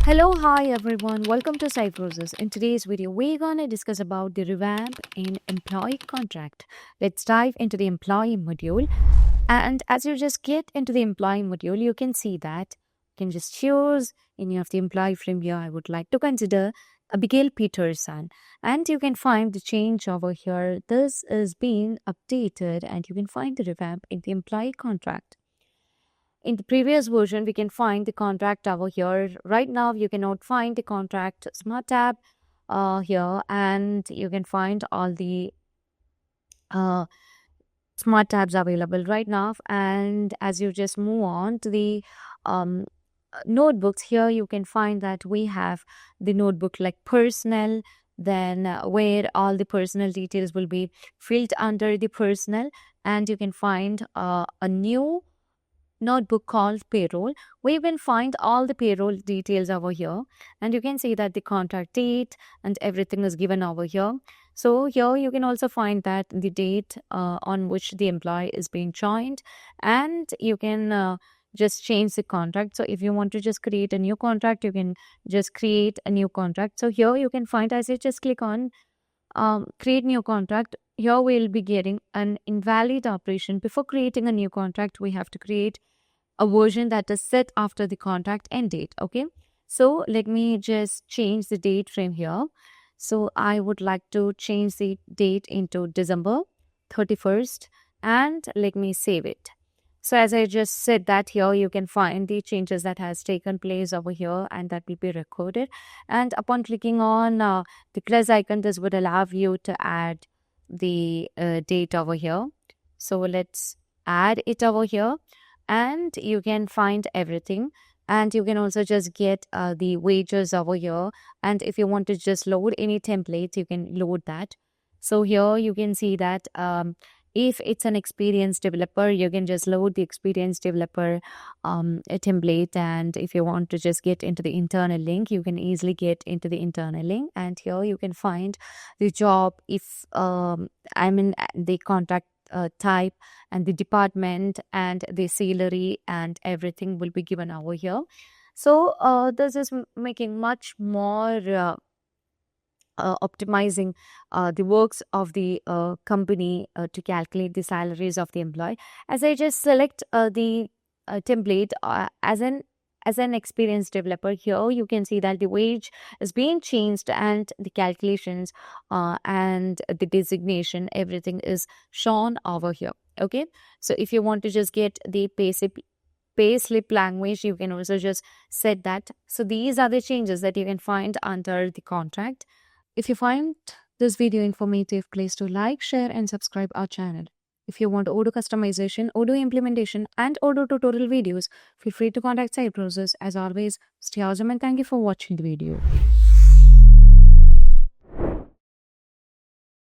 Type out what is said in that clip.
Hello, hi everyone. Welcome to Cybrosys. In today's video, we're gonna discuss about the revamp in employee contract. Let's dive into the employee module. And as you just get into the employee module, you can see that you can just choose any of the employee from here. I would like to consider Abigail Peterson, and you can find the change over here. This is being updated, and you can find the revamp in the employee contract. In the previous version, we can find the contract over here. Right now, you cannot find the contract smart tab here, and you can find all the uh, smart tabs available right now. And as you just move on to the notebooks, here you can find that we have the notebook like personal, then where all the personal details will be filled under the personal, and you can find a new notebook called payroll. We will find all the payroll details over here, and you can see that the contract date and everything is given over here. So here you can also find that the date on which the employee is being joined, and you can just change the contract. So if you want to just create a new contract, you can just create a new contract. So here you can find, as you just click on create new contract, here we'll be getting an invalid operation. Before creating a new contract, we have to create a version that is set after the contract end date. Okay, so let me just change the date frame here. So I would like to change the date into December 31st, and let me save it. So as I just said that, here you can find the changes that has taken place over here, and that will be recorded. And upon clicking on the plus icon, this would allow you to add the date over here. So let's add it over here, and you can find everything. And you can also just get the wages over here. And if you want to just load any templates, you can load that. So here you can see that if it's an experienced developer, you can just load the experienced developer a template. And if you want to just get into the internal link, you can easily get into the internal link. And here you can find the job, if the contract type and the department and the salary and everything will be given over here. So this is making much more optimizing the works of the company to calculate the salaries of the employee. As I just select the template as an experienced developer, here you can see that the wage is being changed, and the calculations and the designation, everything is shown over here. Okay, so if you want to just get the payslip language, you can also just set that. So these are the changes that you can find under the contract. If you find this video informative, please do like, share, and subscribe our channel. If you want Odoo customization, Odoo implementation, and Odoo tutorial videos, feel free to contact Cybrosys. As always, stay awesome, and thank you for watching the video.